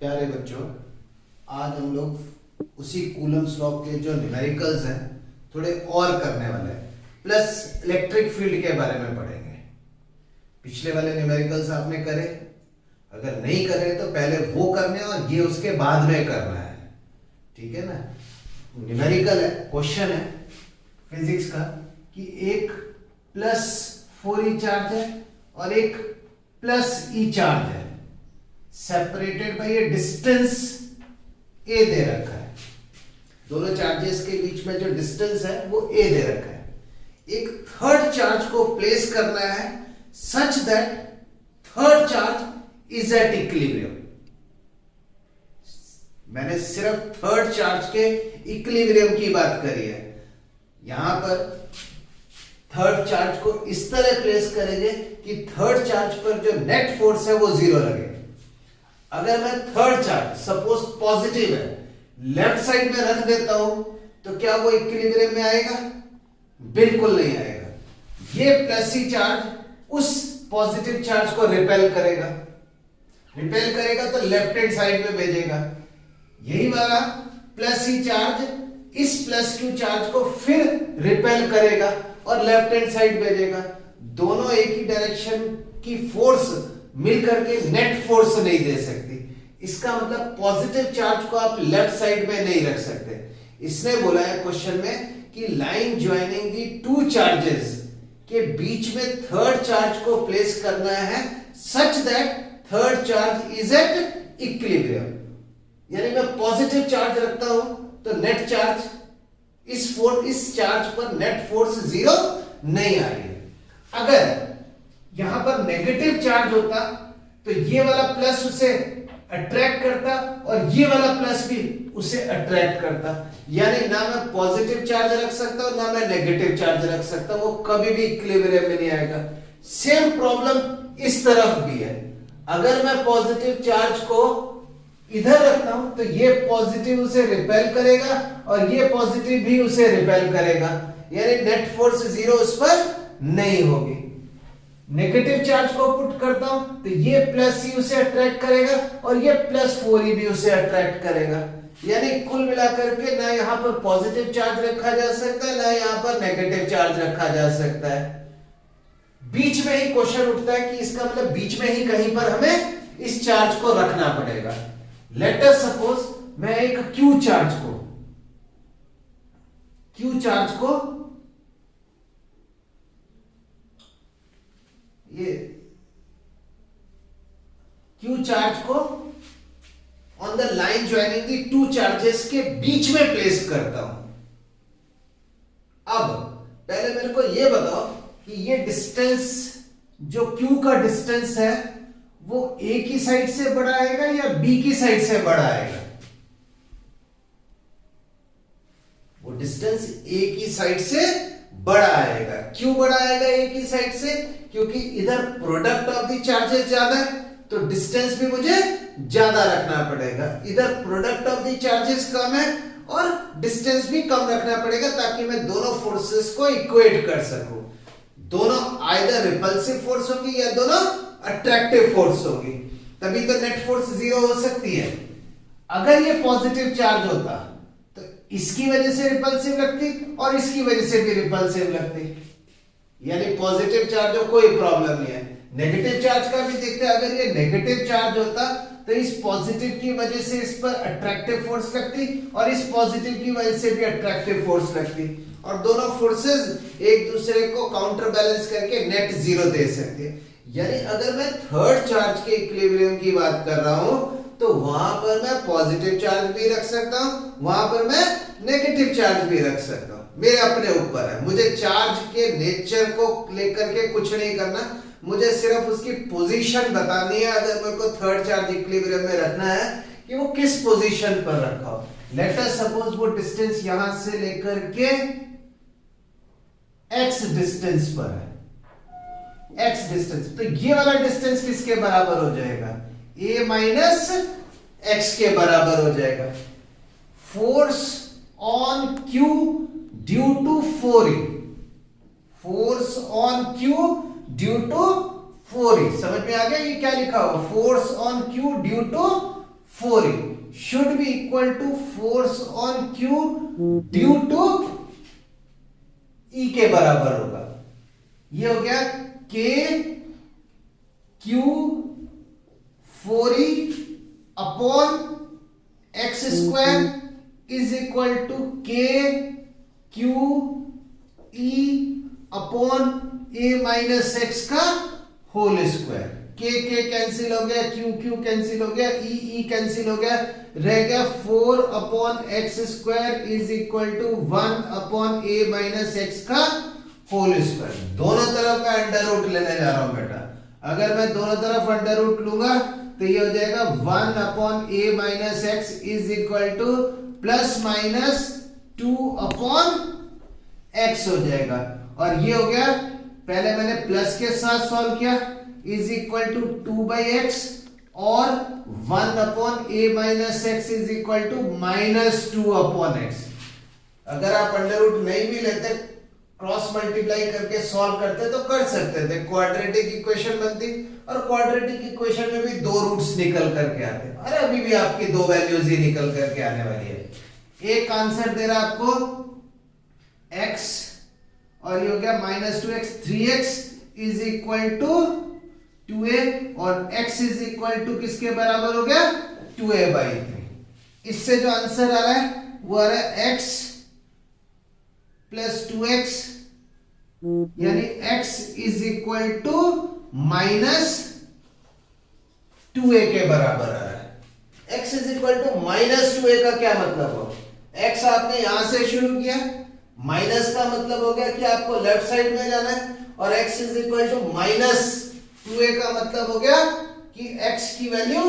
प्यारे बच्चों, आज हम लोग उसी कूलम्स लॉ के जो न्यूमेरिकल्स हैं थोड़े और करने वाले हैं, प्लस इलेक्ट्रिक फील्ड के बारे में पढ़ेंगे। पिछले वाले न्यूमेरिकल्स आपने करे, अगर नहीं करे तो पहले वो करने और ये उसके बाद में करना है, ठीक है ना। न्यूमेरिकल है, क्वेश्चन है फिजिक्स का कि एक प्लस 4e चार्ज है और एक प्लस e चार्ज है, separated by A distance a दे रखा है। दोनों चार्जेस के बीच में जो डिस्टेंस है वो a दे रखा है। एक थर्ड चार्ज को प्लेस करना है such that third charge is at equilibrium. मैंने सिर्फ थर्ड चार्ज के इक्विलिब्रियम की बात करी है। यहां पर थर्ड चार्ज को इस तरह प्लेस करेंगे कि थर्ड चार्ज पर जो नेट फोर्स है वो जीरो लगे। अगर मैं थर्ड चार्ज सपोज पॉजिटिव है लेफ्ट साइड में रख देता हूं तो क्या वो इक्विलिब्रियम में आएगा? बिल्कुल नहीं आएगा। ये प्लस ई चार्ज उस पॉजिटिव चार्ज को रिपेल करेगा, रिपेल करेगा तो लेफ्ट हैंड साइड में भेजेगा। यही वाला प्लस ई चार्ज इस प्लस क्यू चार्ज को फिर रिपेल करेगा और लेफ्ट हैंड साइड भेजेगा। दोनों एक ही डायरेक्शन की फोर्स मिलकर के नेट फोर्स नहीं दे सकती। इसका मतलब पॉजिटिव चार्ज को आप लेफ्ट साइड में नहीं रख सकते। इसने बोला है क्वेश्चन में कि लाइन ज्वाइनिंग दी टू चार्जेस के बीच में थर्ड चार्ज को प्लेस करना है such that third charge is at equilibrium. यानी मैं पॉजिटिव चार्ज रखता हूं तो नेट चार्ज इस चार्ज पर नेट फोर्स जीरो नहीं आ रही है। अगर यहां पर नेगेटिव चार्ज होता तो ये वाला प्लस उसे अट्रैक्ट करता और ये वाला प्लस भी उसे अट्रैक्ट करता। यानी ना मैं पॉजिटिव चार्ज रख सकता हूं ना मैं नेगेटिव चार्ज रख सकता, वो कभी भी इक्विलिब्रियम में नहीं आएगा। सेम प्रॉब्लम इस तरफ भी है। अगर मैं पॉजिटिव चार्ज को इधर रखता हूं तो ये पॉजिटिव उसे रिपेल करेगा और ये पॉजिटिव भी उसे रिपेल करेगा, यानी नेट फोर्स जीरो उस पर नहीं होगी। नेगेटिव चार्ज को पुट करता हूं तो ये प्लस ही उसे अट्रैक्ट करेगा और ये प्लस 4e भी उसे अट्रैक्ट करेगा। यानी कुल मिलाकर के ना यहां पर पॉजिटिव चार्ज रखा जा सकता है ना यहां पर नेगेटिव चार्ज रखा जा सकता है। बीच में ही क्वेश्चन उठता है कि इसका मतलब बीच में ही कहीं पर हमें इस चार्ज को रखना पड़ेगा। लेट अस सपोज मैं एक क्यू चार्ज को ये क्यू चार्ज को on the line joining the two charges के बीच में प्लेस करता हूं। अब पहले मेरे को ये बताओ कि ये डिस्टेंस जो क्यू का डिस्टेंस है वो ए की साइड से बड़ा आएगा या बी की साइड से बड़ा आएगा? वो डिस्टेंस ए की साइड से बड़ा आएगा। क्यों बड़ा आएगा ए की साइड से? क्योंकि इधर प्रोडक्ट ऑफ द चार्जेस ज्यादा है तो डिस्टेंस भी मुझे ज्यादा रखना पड़ेगा। इधर प्रोडक्ट ऑफ द चार्जेस कम है और डिस्टेंस भी कम रखना पड़ेगा ताकि मैं दोनों फोर्सेस को इक्वेट कर सकूं। दोनों आइदर रिपल्सिव फोर्स होगी या दोनों अट्रैक्टिव फोर्स होगी, तभी तो नेट फोर्स जीरो हो सकती है। अगर ये पॉजिटिव चार्ज होता तो इसकी वजह से रिपल्सिव लगती और इसकी वजह से भी रिपल्सिव लगती, यानी पॉजिटिव चार्ज हो कोई प्रॉब्लम नहीं है। नेगेटिव चार्ज का भी देखते हैं, अगर ये नेगेटिव चार्ज होता तो इस पॉजिटिव की वजह से इस पर अट्रैक्टिव फोर्स लगती और इस पॉजिटिव की वजह से भी अट्रैक्टिव फोर्स लगती और दोनों फोर्सेस एक दूसरे को काउंटर बैलेंस करके नेट जीरो दे सकते हैं। यानी अगर मैं थर्ड चार्ज के इक्विलिब्रियम की बात कर रहा हूं तो वहां पर मैं पॉजिटिव चार्ज भी रख सकता हूं, वहां पर मैं नेगेटिव चार्ज भी रख सकता हूं। मेरे अपने ऊपर है, मुझे चार्ज के नेचर को लेकर के कुछ नहीं करना, मुझे सिर्फ उसकी पोजीशन बतानी है। अगर मेरे को थर्ड चार्ज इक्विलिब्रियम में रखना है कि वो किस पोजीशन पर रखा हो। लेट अस सपोज वो डिस्टेंस यहां से लेकर के x डिस्टेंस पर है, x डिस्टेंस, तो ये वाला डिस्टेंस किसके बराबर हो जाएगा? a माइनस x के बराबर हो जाएगा। Force on q due to 4e, force on q due to 4e, समझ में आ गया? ये क्या लिखा हुआ? Force on q due to 4e should be equal to force on q due to e के बराबर होगा। ये हो गया k q 4e upon X square is equal to k q e upon a minus X का whole square. K cancel हो गया, Q cancel हो गया, ई कैंसिल हो गया, रह गया 4 upon X square is equal to 1 upon A minus X का होल स्क्वायर। दोनों तरफ मैं अंडर रूट लेने जा रहा हूं बेटा। अगर मैं दोनों तरफ अंडर रूट लूंगा तो ये हो जाएगा 1 upon A minus X is equal two plus minus 2 upon x हो जाएगा। और ये हो गया, पहले मैंने प्लस के साथ सॉल्व किया, is equal to 2 by X और 1 upon A minus X is equal to minus 2 upon X. अगर आप अंडर रूट नहीं भी लेते, क्रॉस मल्टीप्लाई करके सॉल्व करते तो कर सकते थे, क्वाड्रेटिक इक्वेशन बनती और क्वाड्रेटिक इक्वेशन में भी दो रूट्स निकल करके आते। अरे अभी भी आपकी दो वैल्यूज ही निकल करके आने वाली है। एक आंसर दे रहा आपको x और ये हो गया minus 2x, 3x is equal to 2a और x इज इक्वल टू किसके बराबर हो गया 2a बाई 3। इससे जो आंसर आ रहा है वो आ रहा है x प्लस 2x यानी x is equal to minus 2a के बराबर आ रहा है। x is equal to minus 2a का क्या मतलब हो, x आपने यहां से शुरू किया, माइनस का मतलब हो गया कि आपको लेफ्ट साइड में जाना है, और x is equal to minus 2a का मतलब हो गया कि x की वैल्यू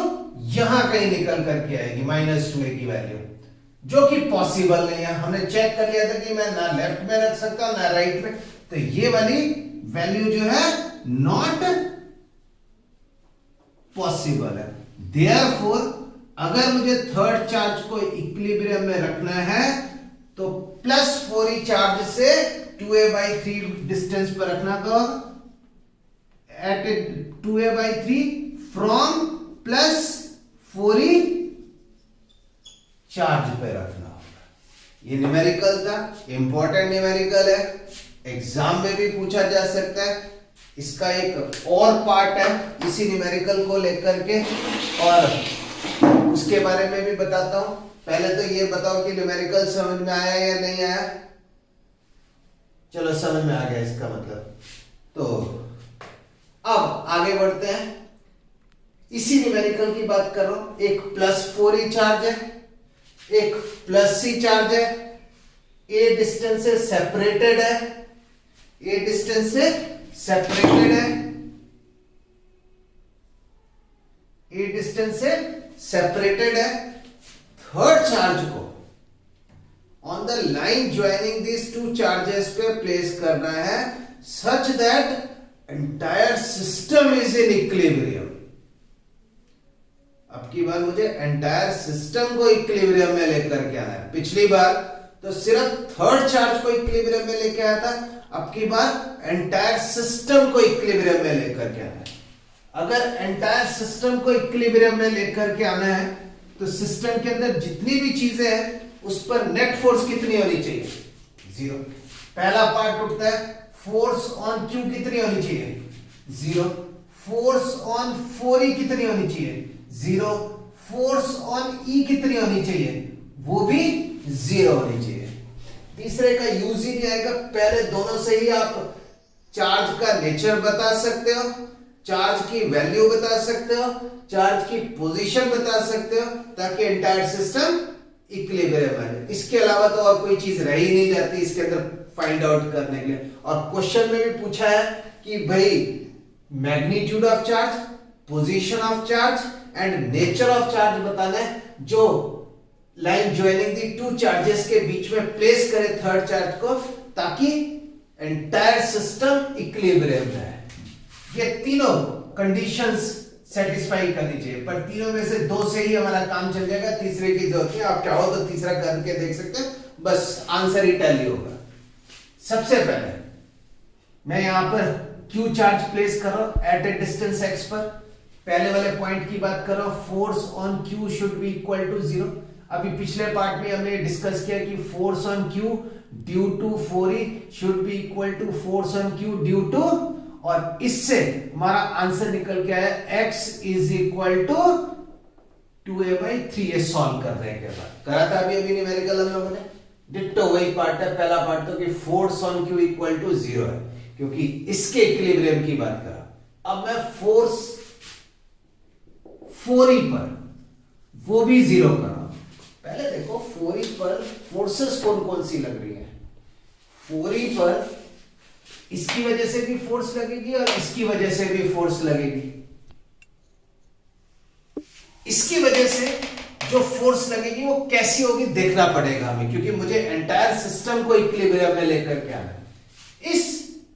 यहां कहीं निकल करके आएगी, माइनस 2a की वैल्यू, जो कि पॉसिबल नहीं है। हमने चेक कर लिया था कि मैं ना लेफ्ट में रख सकता ना राइट में, तो ये वाली वैल्यू जो है नॉट पॉसिबल है। देयरफॉर अगर मुझे थर्ड चार्ज को इक्विलिब्रियम में रखना है तो प्लस 4e चार्ज से 2a बाई 3 डिस्टेंस पर रखना होगा, at 2a by 3 from plus 4e charge पे रखना होगा। ये न्यूमेरिकल था, इंपॉर्टेंट न्यूमेरिकल है, एग्जाम में भी पूछा जा सकता है। इसका एक और पार्ट है इसी न्यूमेरिकल को लेकर के, और उसके बारे में भी बताता हूं। पहले तो ये बताओ कि न्यूमेरिकल समझ में आया या नहीं आया। चलो समझ में आ गया इसका मतलब। तो अब आगे बढ़ते हैं, इसी न्यूमेरिकल की बात कर रहा हूं। एक प्लस 4e चार्ज है, एक प्लस c चार्ज है, a डिस्टेंस से सेपरेटेड है, a डिस्टेंस से सेपरेटेड है, a डिस्टेंस से सेपरेटेड है। थर्ड चार्ज को on the line joining this two charges पे प्लेस करना है such that entire system is in equilibrium. अब की बार मुझे एंटायर सिस्टम को इक्विलिब्रियम में लेकर के आना है। पिछली बार तो सिर्फ थर्ड चार्ज को इक्विलिब्रियम में लेके आया था, अब की बार एंटायर सिस्टम को इक्विलिब्रियम में लेकर के आना है। अगर एंटायर सिस्टम को इक्विलिब्रियम में लेकर के आना है तो सिस्टम के अंदर जितनी भी चीजें हैं उस पर नेट फोर्स कितनी होनी चाहिए, 0। पहला पार्ट उठता है, फोर्स ऑन क्यू कितनी होनी चाहिए, 0। फोर्स ऑन 4e कितनी होनी चाहिए, 0। फोर्स ऑन e कितनी होनी चाहिए, वो भी 0 होनी चाहिए। तीसरे का यूज ही नहीं आएगा। पहले दोनों से ही आप चार्ज का नेचर बता सकते हो, चार्ज की वैल्यू बता सकते हो, चार्ज की पोजीशन बता सकते हो, ताकि एंटायर सिस्टम इक्विलिब्रियम है। इसके अलावा तो और कोई चीज रह ही नहीं जाती इसके अंदर फाइंड आउट करने के लिए। और क्वेश्चन में भी पूछा है कि भाई magnitude of charge, position of charge and nature of charge बताना है, जो लाइन ज्वाइनिंग दी टू चार्जेस के बीच में प्लेस करे थर्ड चार्ज को, ताकि एंटायर सिस्टम इक्विलिब्रियम में है। ये तीनों कंडीशंस सेटिस्फाई करनी चाहिए, पर तीनों में से दो से ही हमारा काम चल जाएगा, तीसरे की जरूरत नहीं। आप चाहो तो तीसरा करके देख सकते हैं, बस आंसर ही टैली होगा। सबसे पहले मैं यहां पर क्यू चार्ज प्लेस कर रहा हूं एट ए डिस्टेंस x पर। पहले वाले पॉइंट की बात कर रहा हूं, force on Q should be equal to 0। अभी पिछले पार्ट में हमने डिस्कस किया कि force on Q due to 4E should be equal to force on Q due to, और इससे हमारा आंसर निकल के आया x is equal to 2a/3। ये सॉल्व कर रहे हैं करा था अभी न्यूमेरिकल हम लोगों ने, डिट्टो वही पार्ट है। पहला पार्ट तो कि force on Q equal to 0 है, क्योंकि इसके इक्विलिब्रियम की बात करा। अब मैं फोर्स 4E पर वो भी 0 कर रहा हूं। पहले देखो 4E पर फोर्सेस कौन कौन सी लग रही है। 4E पर इसकी वजह से भी फोर्स लगेगी और इसकी वजह से भी फोर्स लगेगी। इसकी वजह से जो फोर्स लगेगी वो कैसी होगी देखना पड़ेगा हमें, क्योंकि मुझे एंटायर सिस्टम को इक्विलिब्रियम में लेकर के आना है। इस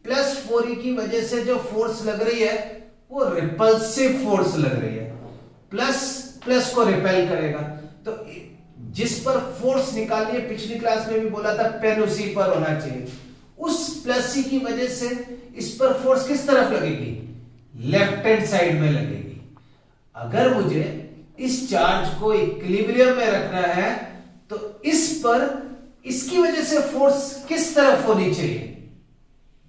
प्लस 4E की वजह से जो फोर्स लग रही है वो रिपल्सिव फोर्स लग रही है, प्लस प्लस को रिपेल करेगा। तो जिस पर फोर्स निकालनी है, पिछली क्लास में भी बोला था पेन उसी पर होना चाहिए। उस प्लस सी की वजह से इस पर फोर्स किस तरफ लगेगी, लेफ्ट हैंड साइड में लगेगी। अगर मुझे इस चार्ज को इक्विलिब्रियम में रखना है तो इस पर इसकी वजह से फोर्स किस तरफ होनी चाहिए,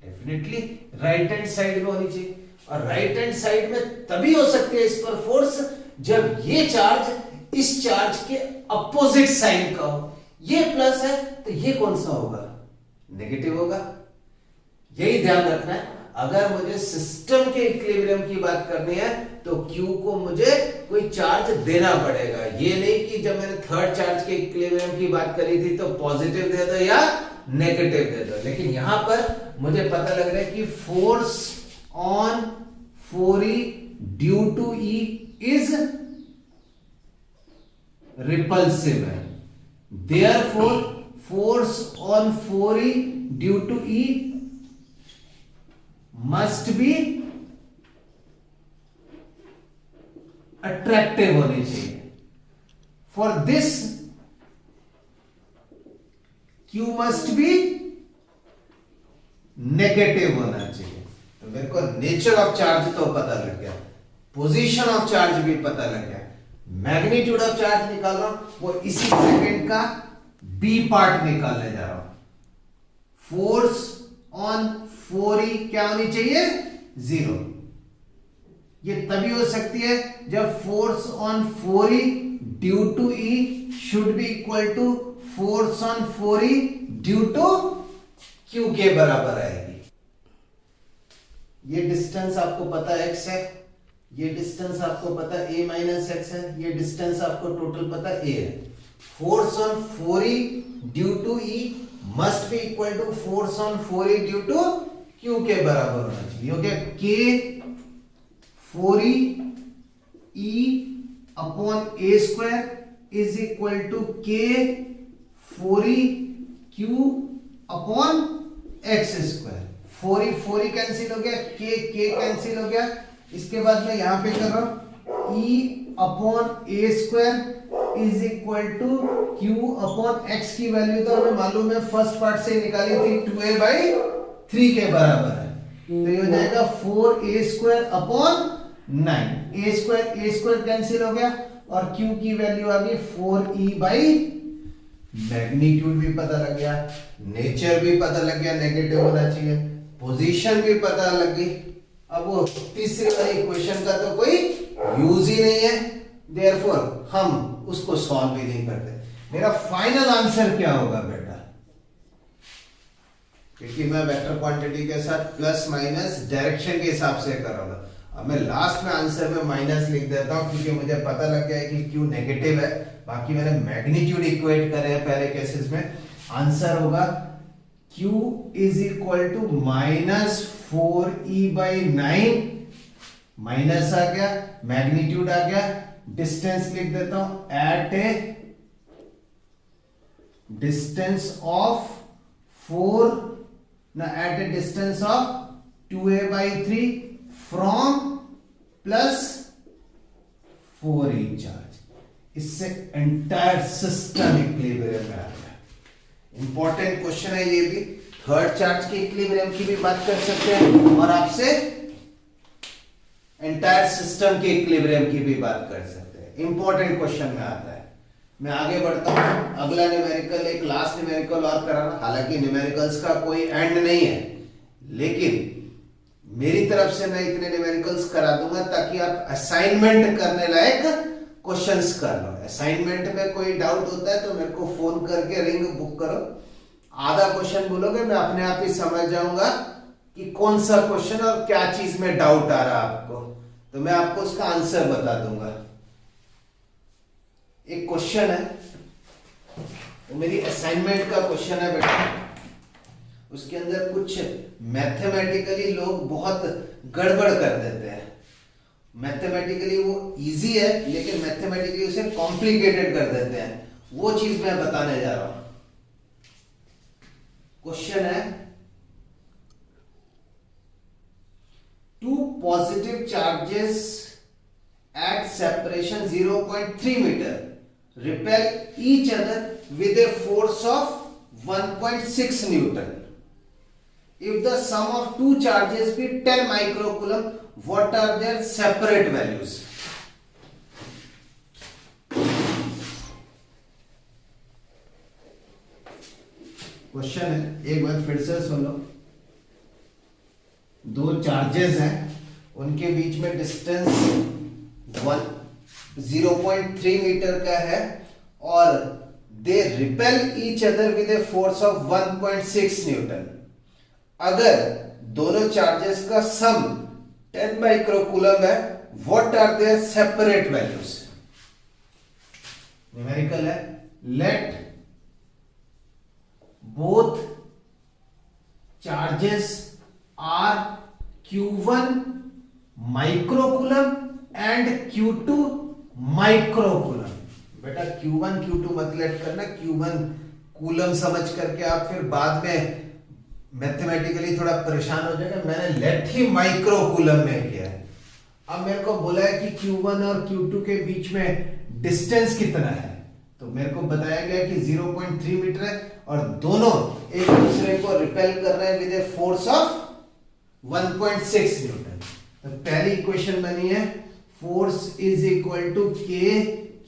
डेफिनेटली राइट हैंड साइड में होनी चाहिए। और राइट हैंड साइड में तभी हो सकती है इस पर फोर्स जब ये चार्ज इस चार्ज के अपोजिट साइन का हो। ये प्लस है तो ये कौन सा होगा, नेगेटिव होगा। यही ध्यान रखना है। अगर मुझे सिस्टम के इक्विलिब्रियम की बात करनी है तो Q को मुझे कोई चार्ज देना पड़ेगा। ये नहीं कि जब मैंने थर्ड चार्ज के इक्विलिब्रियम की बात करी थी तो पॉजिटिव दे दो या नेगेटिव दे दो। लेकिन यहां पर मुझे पता लग रहा है कि force on 4E due to E is repulsive है, therefore force on 4E due to E must be attractive होनी चाहिए। For this Q must be negative होना चाहिए। तो मेरे को नेचर ऑफ चार्ज तो पता लग गया, पोजीशन ऑफ चार्ज भी पता लग गया, मैग्नीट्यूड ऑफ चार्ज निकाल रहा हूं, वो इसी सेकंड का बी पार्ट निकालने जा रहा हूं। फोर्स ऑन 4E क्या होनी चाहिए, 0। ये तभी हो सकती है जब force on 4E due to E should be equal to force on 4E due to Q के बराबर आएगी। ये डिस्टेंस आपको पता x है, ये डिस्टेंस आपको पता a माइनस x है, ये डिस्टेंस आपको टोटल पता a है। Force on 4E due to E must be equal to force on 4E due to Q के बराबर होना चाहिए। Okay, K 4E E upon a square is equal to K 4E Q upon x square. 4E cancel हो गया, K cancel हो गया। इसके बाद मैं यहां पे कर रहा हूं E upon a square is equal to Q upon x की वैल्यू तो हमें मालूम है, फर्स्ट पार्ट से निकाली थी, 2a/3 के बराबर है। तो ये हो जाएगा 4a square upon 9। a square cancel हो गया और Q की वैल्यू आ गई 4E/, मैग्नीट्यूड भी पता लग गया, नेचर भी पता लग गया, नेगेटिव होना चाहिए, पोजीशन भी पता लग गई। अब वो तीसरे वाली इक्वेशन का तो कोई यूज ही नहीं है, देयरफॉर हम उसको सॉल्व भी नहीं करते। मेरा फाइनल आंसर क्या होगा बेटा, क्योंकि मैं वेक्टर क्वांटिटी के साथ प्लस माइनस डायरेक्शन के हिसाब से कर रहा हूं। अब मैं लास्ट में आंसर में माइनस लिख देता हूं क्योंकि मुझे पता लग गया है कि Q नेगेटिव है। बाकी मैंने मैग्नीट्यूड इक्वेट करे हैं पहले केसेस में। आंसर होगा Q is equal to minus 4E/9, minus आ गया, मैग्नीट्यूड आ गया, डिस्टेंस लिख देता हूं एट ए डिस्टेंस ऑफ 4 ना at A distance of 2a/3 from plus 4E charge. इससे एंटायर सिस्टम इक्विलिब्रियम में आ गया। इंपॉर्टेंट क्वेश्चन है ये भी। थर्ड चार्ज के इक्विलिब्रियम की भी बात कर सकते हैं और आपसे एंटायर सिस्टम के इक्विलिब्रियम की भी बात कर सकते हैं। इंपॉर्टेंट क्वेश्चन में आता है। मैं आगे बढ़ता हूं, अगला न्यूमेरिकल, एक लास्ट न्यूमेरिकल और कराना। हालांकि न्यूमेरिकल्स का कोई एंड नहीं है, लेकिन मेरी तरफ से मैं इतने न्यूमेरिकल्स करा दूंगा ताकि आप असाइनमेंट करने लायक क्वेश्चंस कर लो। असाइनमेंट में कोई डाउट होता है तो मेरे को फोन करके रिंग बुक करो, आधा क्वेश्चन बोलोगे, मैं अपने आप ही समझ जाऊंगा कि कौन सा क्वेश्चन और क्या चीज में डाउट आ रहा है आपको, तो मैं आपको उसका आंसर बता दूंगा। एक क्वेश्चन है, वो मेरी असाइनमेंट का क्वेश्चन है बेटा, उसके अंदर कुछ मैथमेटिकली लोग बहुत गड़बड़ कर देते हैं। मैथमेटिकली वो इजी है, लेकिन मैथमेटिकली उसे कॉम्प्लिकेटेड कर देते हैं। वो चीज मैं बताने जा रहा हूं। क्वेश्चन है, two positive charges at separation 0.3 meter repel each other with a force of 1.6 Newton. If the sum of two charges be 10 microcoulomb, what are their separate values? Question है, एक बार फिर से सुन लो। दो चार्जेस हैं, उनके बीच में डिस्टेंस 0.3 मीटर का है और they repel each other with a force of 1.6 newton. अगर दोनों चार्जेस का सम 10 माइक्रोकूलम है, what are their separate values? Numerical है, let both charges are Q1 microcoulomb and Q2 microcoulomb. बेटा Q1 Q2 मत लेट करना, Q1 कूलम समझ करके आप फिर बाद में मैथमेटिकली थोड़ा परेशान हो जाएगा। मैंने लेट ही माइक्रोकूलम में किया है। अब मेरे को बोला है कि Q1 और Q2 के बीच में डिस्टेंस कितना है, तो मेरे को बताया गया कि 0.3 मीटर है और दोनों एक दूसरे को रिपेल कर रहे हैं with a force of 1.6 Newton. तो पहली इक्वेशन बनी है, फोर्स इज इक्वल टू के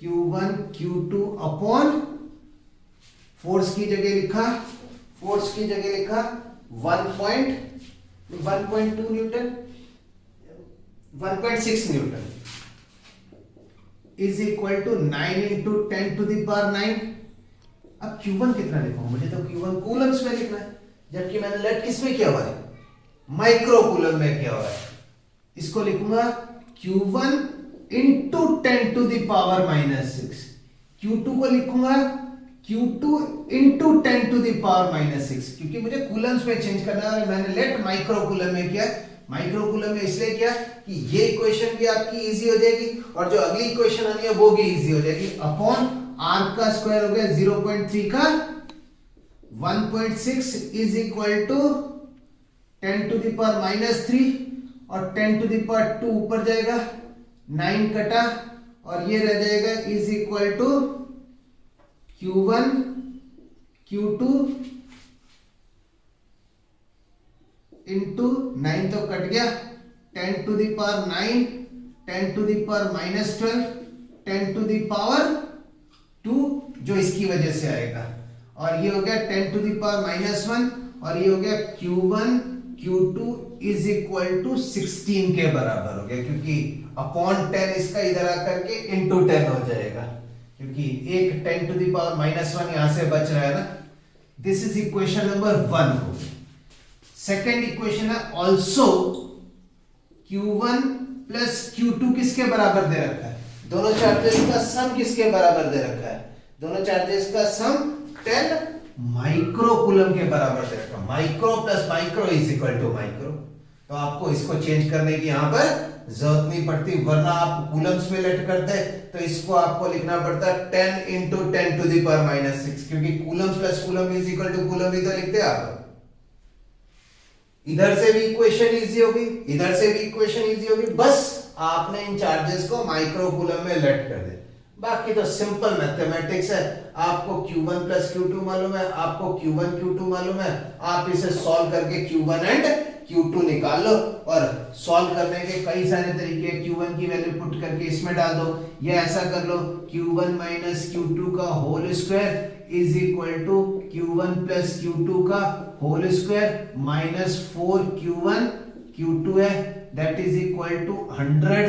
Q1 Q2 अपॉन, फोर्स की जगह लिखा 1.2 newton, 1.6 newton is equal to 9 into 10 to the power 9। अब Q1 कितना लिखूंगा? मुझे तो Q1 कूलम्स में लिखना है, जबकि मैंने लेट किस में किया हुआ है? माइक्रोकूलम में किया हुआ है। इसको लिखूंगा Q1 into 10 to the power -6। Q2 को लिखूंगा Q2 into 10 to the power -6, क्योंकि मुझे कूलम्स में चेंज करना है। मैंने लेट माइक्रोकूलम में किया। माइक्रोकूलम में इसलिए किया कि ये इक्वेशन भी आपकी इजी हो जाएगी और जो अगली इक्वेशन आनी है वो भी इजी हो जाएगी। अपॉन r का स्क्वायर हो गया 0.3 का 1.6 is equal to 10 to the power -3 और 10 टू द पावर 2 ऊपर जाएगा, 9 कटा और ये रह जाएगा is equal to Q1 Q2 into 9 तो कट गया, 10 to the power 9, 10 to the power -12, 10 to the power 2 जो इसकी वजह से आएगा, और ये हो गया 10 टू द पावर -1 और ये हो गया Q1 Q2 is equal to 16 के बराबर हो गया, क्योंकि अपॉन 10 इसका इधर आकर के इंटू 10 हो जाएगा, क्योंकि एक 10 टू द पावर -1 यहां से बच रहा है ना। This is equation number 1। Second equation है ऑल्सो Q1 प्लस Q2 किसके बराबर दे रखा है? दोनों चार्जेस का सम किसके बराबर दे रखा है? दोनों चार्जेस का सम 10 माइक्रोकूलम के बराबर दे रखा है। Micro plus micro is equal to micro. तो आपको इसको चेंज करने की यहां पर जरूरत नहीं पड़ती, वरना आप कूलम्स में लेट करते तो इसको आपको लिखना पड़ता 10 इंटू 10 टू द पावर -6, क्योंकि coulomb plus coulomb is equal to coulomb ही तो लिखते आप। इधर से भी इक्वेशन इजी होगी, इधर से भी इक्वेशन इजी होगी, बस आपने इन चार्जेस को माइक्रोकूलम में लेट कर दे। बाकी तो सिंपल मैथमेटिक्स है। आपको Q1 प्लस Q2 मालूम है, आपको Q1 Q2 मालूम है, आप इसे सॉल्व करके Q1 एंड Q2 निकाल लो और सॉल्व करने के कई सारे तरीके हैं। Q1 की वैल्यू पुट करके इसमें डाल दो, या ऐसा कर लो Q1 माइनस Q2 का whole square is equal to Q1 plus Q2 का whole square minus 4Q1 Q2 है, that is equal to 100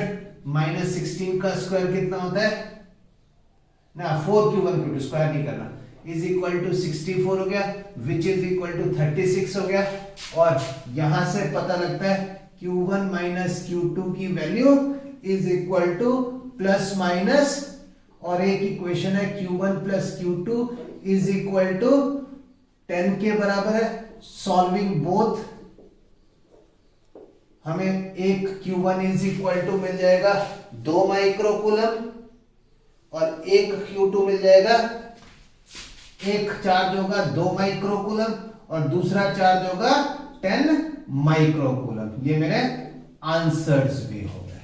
minus 16 का स्क्वायर कितना होता है ना, 4Q1 Q2 स्क्वायर नहीं करना, इज इक्वल टू 64 हो गया, विच इज इक्वल टू 36 हो गया। और यहां से पता लगता है Q1 माइनस Q2 की value is equal two plus minus, और एक इक्वेशन है Q1 plus Q2 is equal to 10 के बराबर है। सॉल्विंग बोथ हमें एक Q1 इज इक्वल टू मिल जाएगा 2 माइक्रोकूलम और एक Q2 मिल जाएगा, एक चार्ज होगा 2 माइक्रोकूलम और दूसरा चार्ज होगा 10 माइक्रोकूलम। ये मेरे आंसर्स भी हो गए।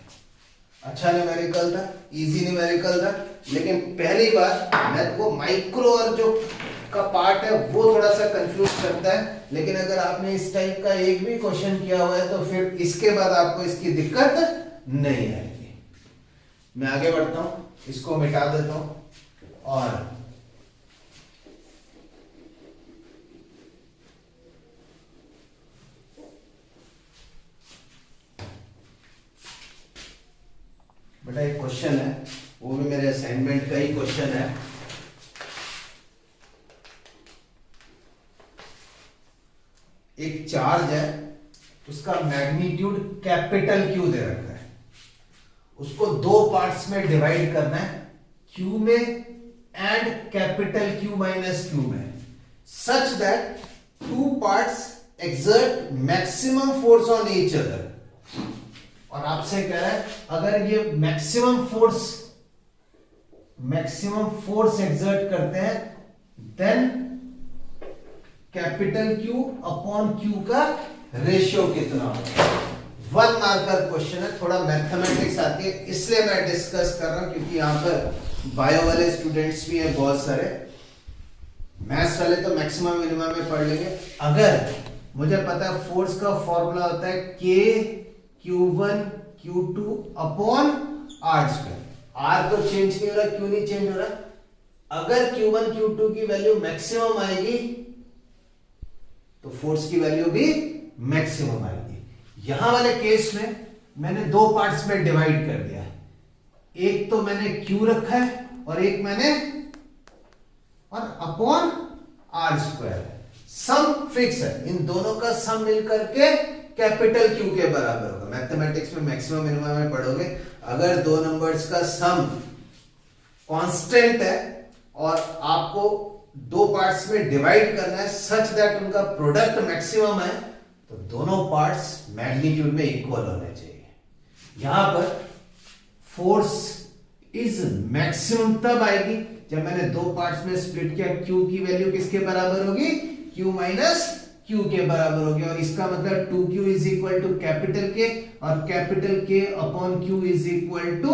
अच्छा न्यूमेरिकल था, इजी न्यूमेरिकल था, लेकिन पहली बार मैथ को माइक्रो और जो का पार्ट है वो थोड़ा सा कंफ्यूज करता है। लेकिन अगर आपने इस टाइप का एक भी क्वेश्चन किया हुआ है तो फिर इसके बाद आपको इसकी दिक्कत नहीं आएगी। मैं आगे बढ़ता हूं, इसको मिटा देता हूं और बेटा एक क्वेश्चन है, वो भी मेरे असाइनमेंट का ही क्वेश्चन है। एक चार्ज है, उसका मैग्नीट्यूड कैपिटल Q दे रखा है, उसको दो पार्ट्स में डिवाइड करना है, Q में and capital Q minus Q में, such that two parts exert maximum force on each other. और आपसे कह रहा है अगर ये मैक्सिमम फोर्स एक्सर्ट करते हैं then capital Q upon Q का रेशियो कितना होगा। 1 मार्कर क्वेश्चन है, थोड़ा मैथमेटिक्स आती है इसलिए मैं डिस्कस कर रहा हूं, क्योंकि यहां पर बायो वाले स्टूडेंट्स भी हैं बहुत सारे, मैथ्स वाले तो मैक्सिमम मिनिमम में पढ़ लेंगे। अगर मुझे पता है फोर्स का फॉर्मूला होता है K Q1 Q2 upon R square, R तो चेंज नहीं हो रहा, Q नहीं चेंज हो रहा। अगर Q1 Q2 की वैल्यू मैक्सिमम आएगी तो फोर्स की वैल्यू भी मैक्सिमम आएगी। यहां वाले केस में मैंने दो पार्ट्स में डिवाइड कर दिया है, एक तो मैंने Q रखा है और एक मैंने और अपॉन R स्क्वायर। सम फिक्स है, इन दोनों का सम मिलकर के कैपिटल Q के बराबर होगा। मैथमेटिक्स में मैक्सिमम मिनिमम में पढ़ोगे, अगर दो नंबर्स का सम कांस्टेंट है और आपको दो पार्ट्स में डिवाइड करना है सच दैट उनका प्रोडक्ट मैक्सिमम है, तो दोनों पार्ट्स मैग्नीट्यूड में इक्वल होने चाहिए। यहां पर फोर्स इज मैक्सिमम तब आएगी जब मैंने दो पार्ट्स में स्प्लिट किया, Q की वैल्यू किसके बराबर होगी, Q माइनस Q के बराबर होगी। और इसका मतलब 2Q is equal to capital K और capital K upon Q is equal to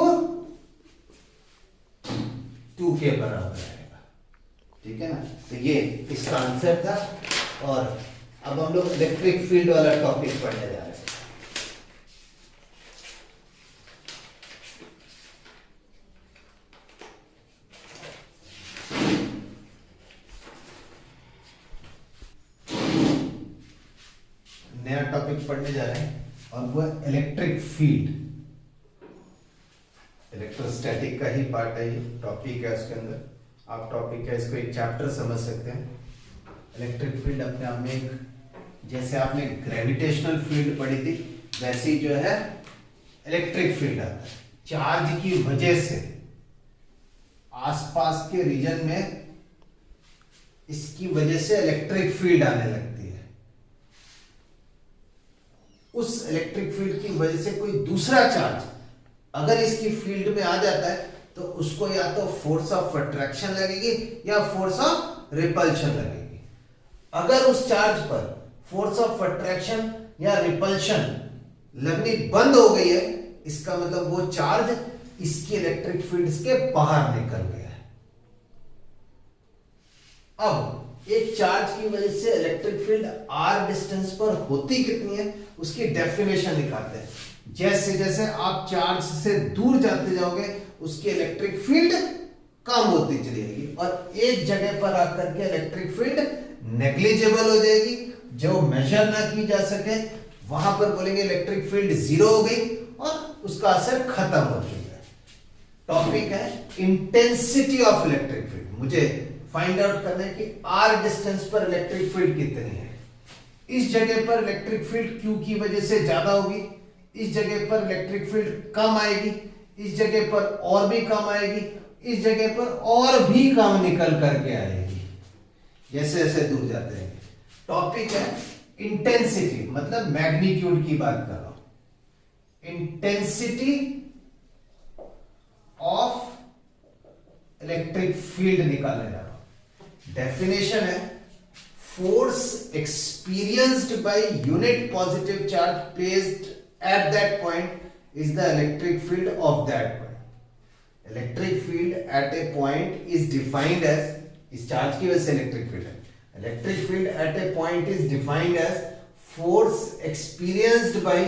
2 के बराबर आएगा। ठीक है ना, तो ये इसका आंसर था। और अब हम लोग इलेक्ट्रिक फील्ड वाला टॉपिक पढ़ने जा रहे हैं। नया टॉपिक पढ़ने जा रहे हैं और वो इलेक्ट्रिक फील्ड, इलेक्ट्रोस्टैटिक का ही पार्ट है, ये टॉपिक है। उसके अंदर आप टॉपिक है, इसको एक चैप्टर समझ सकते हैं। इलेक्ट्रिक फील्ड अपने आप में एक, जैसे आपने ग्रेविटेशनल फील्ड पढ़ी थी वैसी जो है इलेक्ट्रिक फील्ड आता है। चार्ज की वजह से आसपास के रीजन में इसकी वजह से इलेक्ट्रिक फील्ड आने लगती है। उस इलेक्ट्रिक फील्ड की वजह से कोई दूसरा चार्ज अगर इसकी फील्ड में आ जाता है तो उसको या तो फोर्स ऑफ अट्रैक्शन लगेगी या फोर्स ऑफ रिपल्शन लगेगी। अगर उस चार्ज पर फोर्स ऑफ अट्रैक्शन या रिपल्शन लगनी बंद हो गई है, इसका मतलब वो चार्ज इसकी इलेक्ट्रिक फील्ड के बाहर निकल गया है। अब एक चार्ज की वजह से इलेक्ट्रिक फील्ड r डिस्टेंस पर होती कितनी है उसकी डेफिनेशन निकालते हैं। जैसे जैसे आप चार्ज से दूर जाते जाओगे उसकी इलेक्ट्रिक फील्ड कम होती चली जाएगी और एक जगह पर आकर के इलेक्ट्रिक फील्ड नेग्लिजिबल हो जाएगी, जो मेजर ना की जा सके वहां पर बोलेंगे इलेक्ट्रिक फील्ड जीरो हो गई और उसका असर खत्म हो चुका है। टॉपिक है इंटेंसिटी ऑफ इलेक्ट्रिक फील्ड। मुझे फाइंड आउट करना है कि r डिस्टेंस पर इलेक्ट्रिक फील्ड कितनी है। इस जगह पर इलेक्ट्रिक फील्ड q की वजह से ज्यादा होगी, इस जगह पर इलेक्ट्रिक फील्ड कम आएगी, इस जगह पर और भी कम आएगी, इस जगह पर और भी कम निकल करके आएगी जैसे जैसे दूर जाते हैं। टॉपिक है इंटेंसिटी, मतलब मैग्नीट्यूड की बात कर रहा हूं। इंटेंसिटी ऑफ इलेक्ट्रिक फील्ड निकालने जा रहा हूं। डेफिनेशन है force experienced by unit positive charge placed at that point is the electric field of that point. Electric field at a point is defined as, इस चार्ज की वजह से electric field है, electric field at a point is defined as force experienced by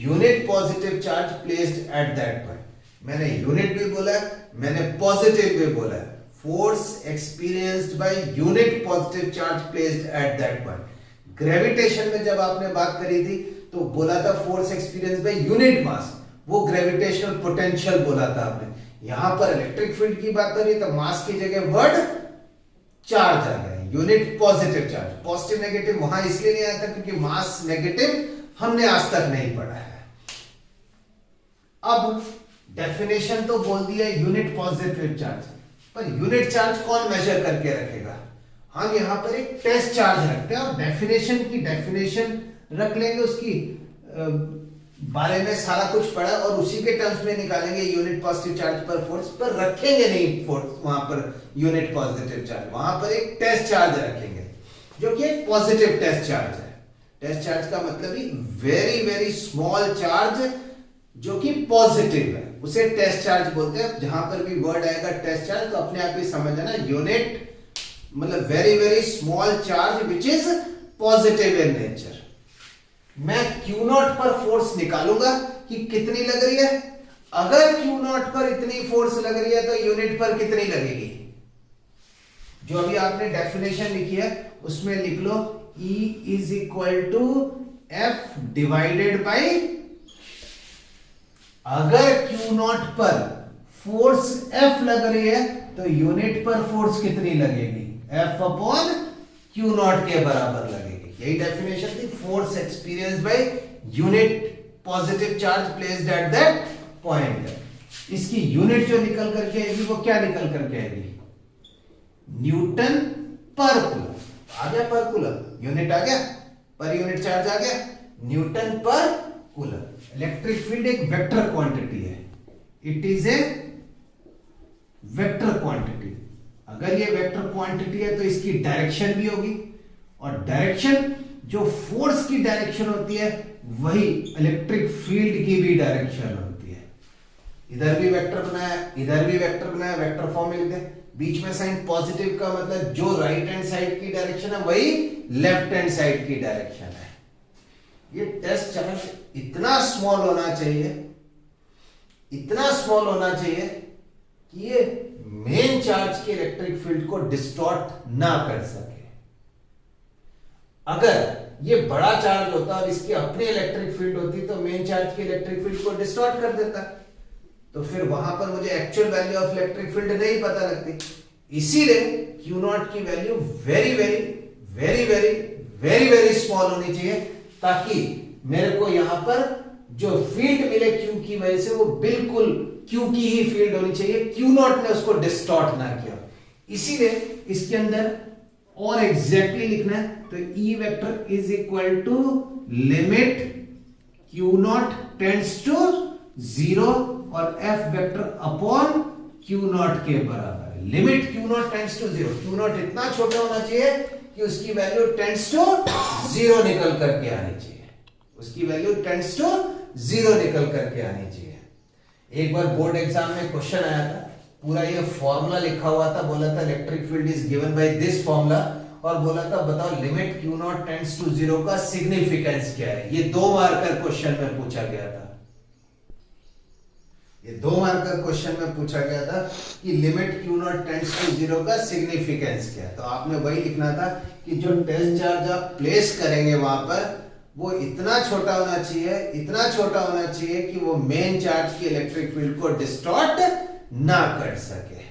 unit positive charge placed at that point. मैंने unit भी बोला है, मैंने पॉजिटिव भी बोला है। Force experienced by unit positive charge placed at that point. Gravitation में जब आपने बात करी थी तो बोला था force experience by unit mass, वो ग्रेविटेशनल पोटेंशियल बोला था आपने। यहां पर इलेक्ट्रिक फील्ड की बात करी तो मास की जगह वर्ड चार्ज आ गया, unit positive charge. Positive negative वहां इसलिए नहीं आया था क्योंकि मास नेगेटिव हमने आज तक नहीं पढ़ा है। अब डेफिनेशन तो बोल दिया unit positive charge, per unit charge कौन मेजर करके रखेगा? हम यहां पर एक टेस्ट चार्ज रखते हैं और डेफिनेशन रख लेंगे, उसकी बारे में सारा कुछ पढ़ा और उसी के टर्म्स में निकालेंगे यूनिट पॉजिटिव चार्ज पर फोर्स, पर रखेंगे नहीं फोर्स वहां पर यूनिट पॉजिटिव चार्ज, वहां पर एक टेस्ट चार्ज रखेंगे जो कि एक पॉजिटिव टेस्ट चार्ज है। टेस्ट चार्ज का मतलब ही वेरी वेरी स्मॉल चार्ज जो कि पॉजिटिव है, उसे टेस्ट चार्ज बोलते हैं। जहां पर भी वर्ड आएगा टेस्ट चार्ज तो अपने आप ही समझ जाना यूनिट मतलब very very small charge which is positive in nature. मैं Q नॉट पर फोर्स निकालूंगा कि कितनी लग रही है। अगर Q नॉट पर इतनी फोर्स लग रही है तो यूनिट पर कितनी लगेगी? जो अभी आपने डेफिनेशन लिखी है उसमें लिख लो E is equal to F divided by, अगर Q नॉट पर फोर्स F लग रही है तो यूनिट पर फोर्स कितनी लगेगी? F अपॉन Q नॉट के बराबर लगेगी। यही डेफिनेशन थी force experience by unit positive charge placed at that point. इसकी यूनिट जो निकल करके आएगी वो क्या निकल करके आएगी? न्यूटन पर कूलम। आ गया पर कूलम, यूनिट आ गया, पर यूनिट चार्ज आ गया, न्यूटन पर कूलम। इलेक्ट्रिक फील्ड एक वेक्टर क्वांटिटी है, it is a vector quantity. अगर ये वेक्टर क्वांटिटी है तो इसकी डायरेक्शन भी होगी, और डायरेक्शन जो फोर्स की डायरेक्शन होती है वही इलेक्ट्रिक फील्ड की भी डायरेक्शन होती है। इधर भी वेक्टर बनाया, इधर भी वेक्टर बनाया, वेक्टर फॉर्म में लिखे, बीच में साइन पॉजिटिव का मतलब जो राइट हैंड साइड की डायरेक्शन है वही लेफ्ट हैंड साइड की डायरेक्शन है। ये टेस्ट चार्ज इतना स्मॉल होना चाहिए, इतना स्मॉल होना चाहिए कि ये मेन चार्ज के इलेक्ट्रिक फील्ड को डिस्टॉर्ट ना कर सके। अगर ये बड़ा चार्ज होता और इसकी अपनी इलेक्ट्रिक फील्ड होती तो मेन चार्ज के इलेक्ट्रिक फील्ड को डिस्टॉर्ट कर देता, तो फिर वहां पर मुझे actual value of electric field नहीं पता लगती। इसीलिए Q नॉट की value very very very very very very small होनी चाहिए, ताकि मेरे को यहां पर जो फील्ड मिले Q की वजह से वो बिल्कुल Q की ही फील्ड होनी चाहिए, Q नॉट ने उसको डिस्टॉर्ट ना किया। इसीलिए इसके अंदर और एग्जैक्टली लिखना है, तो E vector is equal to limit Q naught tends to 0 और F vector upon Q naught के बराबर है। Limit Q naught tends to 0, Q naught इतना छोटा होना चाहिए कि उसकी वैल्यू टेंड्स टू 0 निकल करके आनी चाहिए, उसकी वैल्यू टेंड्स टू 0 निकल करके आनी चाहिए। एक बार बोर्ड एग्जाम में क्वेश्चन आया था, पूरा ये फॉर्मूला लिखा हुआ था, बोला था electric field is given by this formula, और बोला था बताओ limit Q naught tends to 0 का सिग्निफिकेंस क्या है। ये 2 मार्कर क्वेश्चन में पूछा गया था, ये 2 मार्कर क्वेश्चन में पूछा गया था कि limit Q naught tends to 0 का सिग्निफिकेंस क्या है। तो आपने वही लिखना था कि जो टेस्ट चार्ज आप प्लेस करेंगे वहां पर वो इतना छोटा होना चाहिए, इतना छोटा होना चाहिए कि वो मेन चार्ज की इलेक्ट्रिक फील्ड को डिस्टॉर्ट ना कर सके।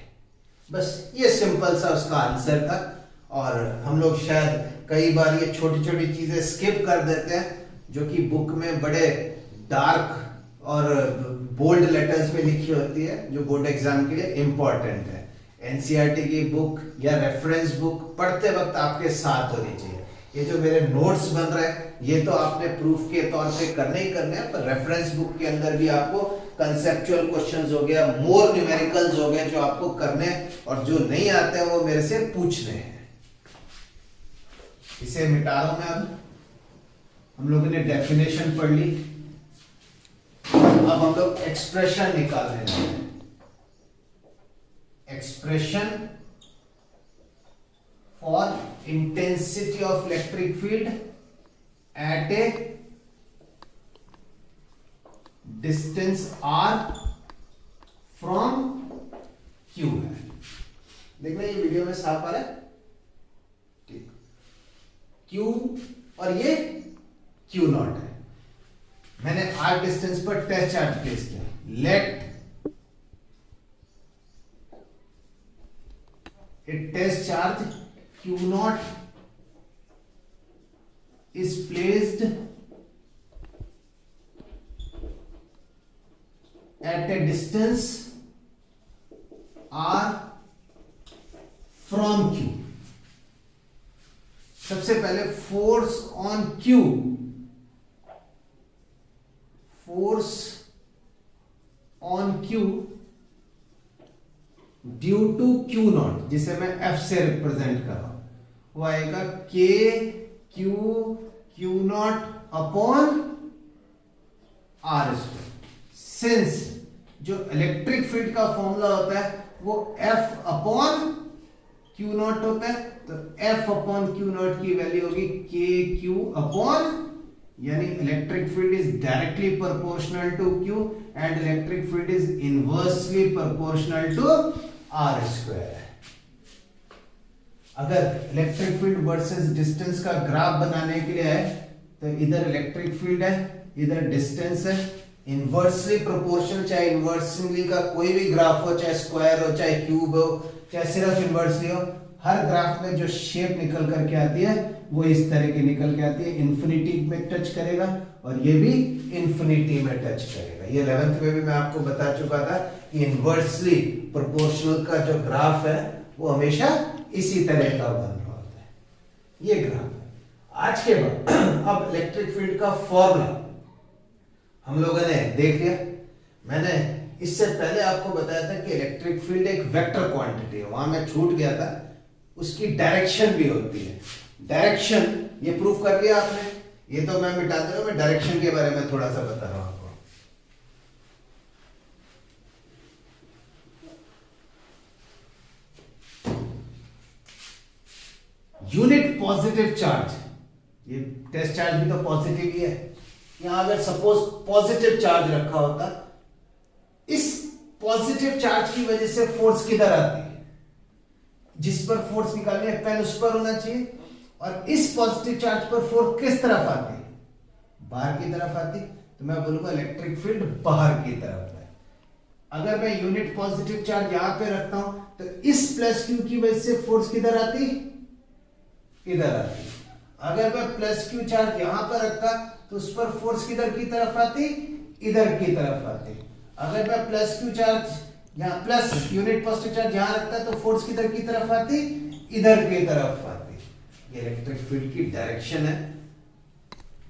बस ये सिंपल सा उसका आंसर था। और हम लोग शायद कई बार ये छोटी छोटी चीजें स्किप कर देते हैं जो कि बुक में बड़े डार्क और बोल्ड लेटर्स में लिखी होती है, जो बोर्ड एग्जाम के लिए इंपॉर्टेंट है। एनसीईआरटी की बुक या रेफरेंस बुक पढ़ते वक्त आपके साथ होनी चाहिए। ये जो मेरे नोट्स बन रहे हैं ये तो आपने प्रूफ के तौर पे करने ही करने हैं, पर रेफरेंस बुक के अंदर भी आपको कंसेप्चुअल क्वेश्चंस हो गया, मोर न्यूमेरिकल्स हो गए जो आपको करने, और जो नहीं आते हैं वो मेरे से पूछने हैं। इसे मिटा रहा हूं मैं। अब हम लोगों ने डेफिनेशन पढ़ ली, अब हम लोग एक्सप्रेशन निकालने लगे हैं। Expression for intensity of electric field at A distance r from q है। देखना ये वीडियो में साफ आ रहा है, ठीक। q और ये q नॉट है। मैंने r डिस्टेंस पर टेस्ट चार्ज प्लेस किया। Let a test charge q naught is placed at a distance r from q। सबसे पहले force on q, force on q due to Q naught, जिसे मैं F से represent कर रहा हूं, वो आएगा K Q not upon R square. Since जो इलेक्ट्रिक फील्ड का फॉर्मूला होता है वो F अपॉन क्यू नॉट होता है, तो F अपॉन क्यू नॉट की वैल्यू होगी K क्यू अपॉन, यानी electric field is directly proportional to Q and electric field is inversely proportional to R square. अगर इलेक्ट्रिक फील्ड वर्सेस डिस्टेंस का graph बनाने के लिए है तो इधर इलेक्ट्रिक फील्ड है, इधर डिस्टेंस है, इनवर्सली प्रोपोर्शनल, चाहे इनवर्सली का कोई भी ग्राफ हो, चाहे स्क्वायर हो, चाहे क्यूब हो, चाहे सिर्फ इनवर्सली हो, हर ग्राफ में जो शेप निकल करके आती है वो इस तरह की निकल के आती है। इन्फिनिटी में टच करेगा और ये भी इन्फिनिटी में टच करेगा। ये 11th में भी मैं आपको बता चुका था कि इनवर्सली प्रोपोर्शनल का जो ग्राफ है वो हमेशा इसी तरह का बन रहा होता है। ये ग्राफ है। आज के बाद अब इलेक्ट्रिक फील्ड का फॉर्मूला हम लोगों ने देख लिया। मैंने इससे पहले आपको बताया था कि इलेक्ट्रिक फील्ड एक वेक्टर क्वांटिटी है, वहां मैं छूट गया था। उसकी डायरेक्शन भी होती है। डायरेक्शन ये प्रूफ कर लिया आपने, ये तो मैं मिटा दे रहा हूं, मैं डायरेक्शन के बारे में थोड़ा सा बता रहा हूं आपको। यूनिट पॉजिटिव चार्ज, ये टेस्ट चार्ज भी तो पॉजिटिव ही है। यहां अगर सपोज पॉजिटिव चार्ज रखा होता, इस पॉजिटिव चार्ज की वजह से फोर्स किधर आती है, जिस पर फोर्स निकालनी है पेन उस पर होना चाहिए, और इस पॉजिटिव चार्ज पर फोर्स किस तरफ आती है, बाहर की तरफ आती, तो मैं बोलूंगा इलेक्ट्रिक फील्ड बाहर की तरफ है। अगर मैं यूनिट पॉजिटिव चार्ज यहां पे रखता हूं तो इस प्लस क्यू की वजह से फोर्स किधर आती, इधर आती। अगर मैं प्लस क्यू चार्ज यहां पर रखता तो उस पर फोर्स किधर की तरफ आती, इधर की तरफ आती। अगर मैं प्लस क्यू चार्ज यहाँ प्लस यूनिट पॉजिटिव चार्ज यहां रखता तो फोर्स किधर की तरफ आती, इधर की तरफ आती। ये इलेक्ट्रिक फील्ड की डायरेक्शन है।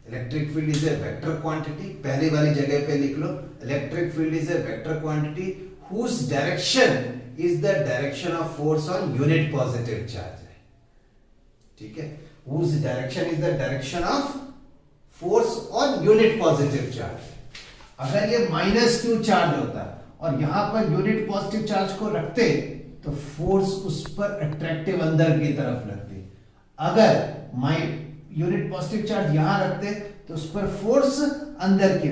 Electric field is a vector quantity, पहली वाली जगह पे लिख लो, electric field is a vector quantity whose direction is the direction of force on unit positive charge है, ठीक है। whose direction is the direction of force on unit positive charge। अगर ये माइनस क्यू चार्ज होता और यहां per unit positive charge को रखते तो फोर्स उस पर अट्रैक्टिव अंदर की तरफ लगती। अगर माई यूनिट पॉजिटिव चार्ज यहां रखते तो उस पर फोर्स अंदर की,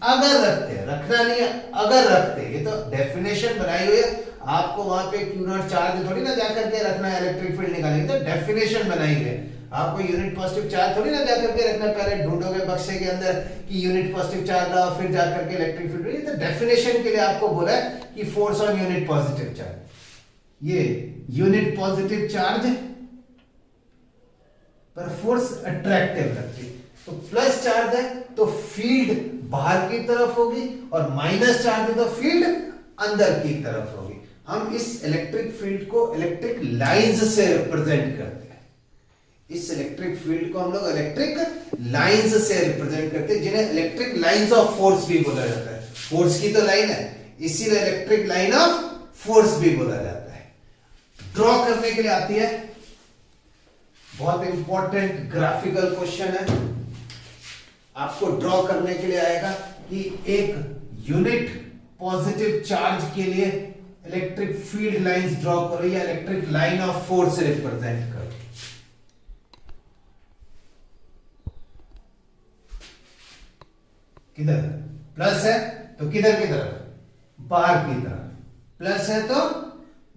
अगर रखते, रखना नहीं है, अगर रखते, ये तो डेफिनेशन बनाई हुई है, आपको वहां पे क्यू नॉट चार्ज थोड़ी ना जाकर के रखना है इलेक्ट्रिक फील्ड निकालेंगे, तो डेफिनेशन बनाई हुई है, आपको यूनिट पॉजिटिव चार्ज थोड़ी ना जाकर के रखना, पहले ढूंढोगे बक्से के अंदर कि यूनिट पॉजिटिव चार्ज था फिर जाकर के इलेक्ट्रिक फील्ड, ये तो डेफिनेशन के लिए आपको बोला है कि force on unit positive charge, ये यूनिट पॉजिटिव चार्ज पर फोर्स अट्रैक्टिव लगती है, तो प्लस चार्ज है तो फील्ड बाहर की तरफ होगी और माइनस चार्ज है तो फील्ड अंदर की तरफ होगी। हम इस इलेक्ट्रिक फील्ड को इलेक्ट्रिक लाइंस से रिप्रेजेंट करते हैं, इस इलेक्ट्रिक फील्ड को हम लोग इलेक्ट्रिक लाइंस से रिप्रेजेंट करते हैं, जिन्हें इलेक्ट्रिक लाइंस ऑफ फोर्स भी बोला जाता है। फोर्स की तो लाइन है, इसीलिए इलेक्ट्रिक लाइन ऑफ फोर्स भी बोला जाता है। ड्रॉ करने के लिए आती है, बहुत इंपॉर्टेंट ग्राफिकल क्वेश्चन है, आपको ड्रॉ करने के लिए आएगा कि एक यूनिट पॉजिटिव चार्ज के लिए इलेक्ट्रिक फील्ड लाइंस ड्रॉ करो या electric line of force represent करो। किधर प्लस है तो किधर की तरफ, बाहर की तरफ, प्लस है तो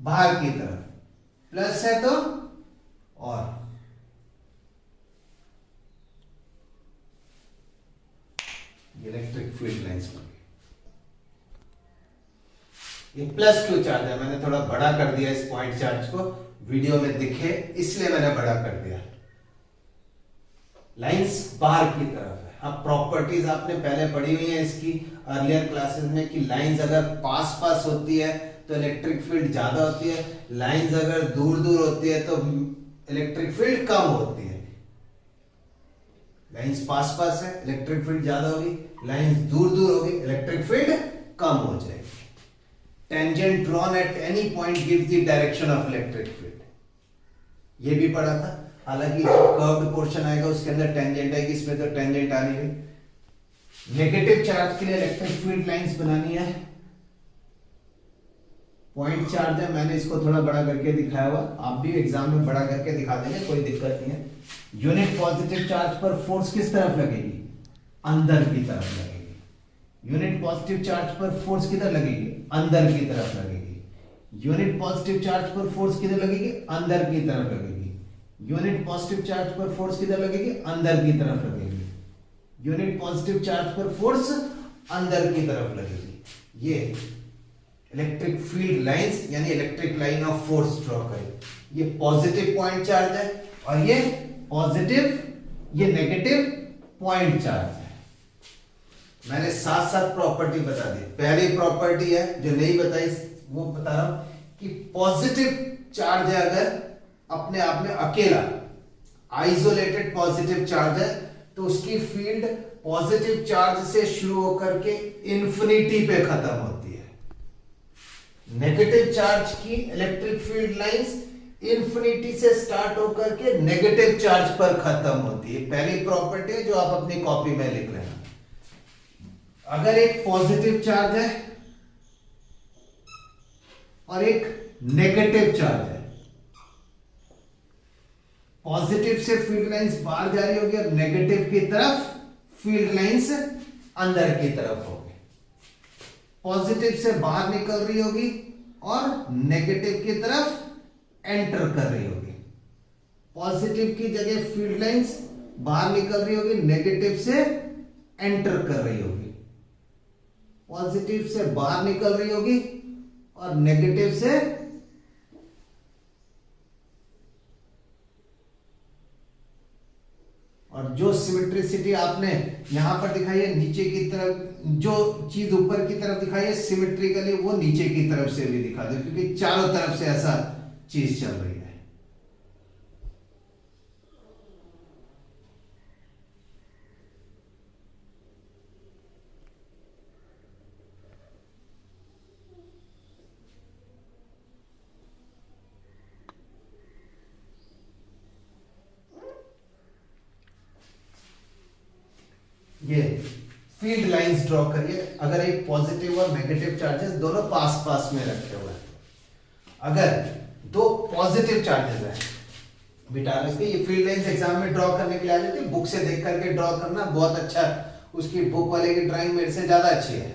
बाहर की तरफ, प्लस है तो और इलेक्ट्रिक फील्ड लाइंस बन गई। ये प्लस क्यू चार्ज है, मैंने थोड़ा बड़ा कर दिया इस पॉइंट चार्ज को, वीडियो में दिखे इसलिए मैंने बड़ा कर दिया। लाइंस बाहर की तरफ है। अब प्रॉपर्टीज आपने पहले पढ़ी हुई है इसकी अर्लियर क्लासेस में कि लाइंस अगर पास पास होती है तो इलेक्ट्रिक फील्ड ज्यादा होती है, लाइंस अगर दूर दूर होती है तो इलेक्ट्रिक फील्ड कम होती है। लाइंस पास पास है इलेक्ट्रिक फील्ड ज्यादा होगी, लाइंस दूर दूर होगी इलेक्ट्रिक फील्ड कम हो जाएगी। Tangent drawn at any point gives the direction of electric field, ये भी पढ़ा था। हालांकि जो कर्व्ड पोर्शन आएगा उसके अंदर टेंजेंट है, इसमें तो टेंजेंट आ नहीं रही। नेगेटिव चार्ज के लिए इलेक्ट्रिक फील्ड लाइंस बनानी है, पॉइंट चार्ज है, मैंने इसको थोड़ा बड़ा करके दिखाया हुआ, आप भी एग्जाम में बड़ा करके दिखा देंगे, कोई दिक्कत नहीं है। यूनिट पॉजिटिव चार्ज पर फोर्स किस तरफ लगेगी, अंदर की तरफ लगेगी। यूनिट पॉजिटिव चार्ज पर फोर्स किधर लगेगी, अंदर की तरफ लगेगी। यूनिट पॉजिटिव चार्ज पर फोर्स किधर लगेगी, अंदर की तरफ लगेगी। यूनिट पॉजिटिव चार्ज पर फोर्स किधर लगेगी, अंदर की तरफ लगेगी। यूनिट पॉजिटिव चार्ज पर फोर्स अंदर की तरफ लगेगी। ये इलेक्ट्रिक फील्ड लाइंस यानी electric line of force draw करें। ये पॉजिटिव पॉइंट चार्ज है और ये पॉजिटिव, ये नेगेटिव पॉइंट चार्ज है। मैंने साथ साथ प्रॉपर्टी बता दी। पहली प्रॉपर्टी है जो नहीं बताई वो बता रहा हूं कि पॉजिटिव चार्ज है अगर अपने आप में अकेला आइसोलेटेड पॉजिटिव चार्ज है तो उसकी फील्ड पॉजिटिव चार्ज से शुरू होकर के इंफिनिटी पे खत्म होती है। नेगेटिव चार्ज की इलेक्ट्रिक फील्ड लाइंस इंफिनिटी से स्टार्ट होकर के नेगेटिव चार्ज पर खत्म होती है। पहली प्रॉपर्टी है जो आप अपनी कॉपी में लिख लेना। अगर एक पॉजिटिव चार्ज है और एक नेगेटिव चार्ज है, पॉजिटिव से फील्ड लाइंस बाहर जा रही होगी और नेगेटिव की तरफ फील्ड लाइंस अंदर की तरफ होगी। पॉजिटिव से बाहर निकल रही होगी और नेगेटिव की तरफ एंटर कर रही होगी। पॉजिटिव की जगह फील्ड लाइंस बाहर निकल रही होगी, नेगेटिव से एंटर कर रही होगी। पॉजिटिव से बाहर निकल रही होगी और नेगेटिव से और जो सिमेट्रिसिटी आपने यहां पर दिखाई है नीचे की तरफ, जो चीज ऊपर की तरफ दिखाई है सिमेट्रिकली वो नीचे की तरफ से भी दिखा दो, क्योंकि चारों तरफ से ऐसा चीज चल रही है। ये फील्ड लाइंस ड्रॉ करिए। अगर एक पॉजिटिव और नेगेटिव चार्जेस दोनों पास पास में रखे हुए हैं, अगर दो पॉजिटिव चार्जेस हैं विटामिन के ये फील्ड लाइंस एग्जाम में ड्रॉ करने के लिए आ जाती है, बुक से देख करके ड्रॉ करना बहुत अच्छा, उसकी बुक वाले की ड्राइंग मेरे से ज्यादा अच्छी है,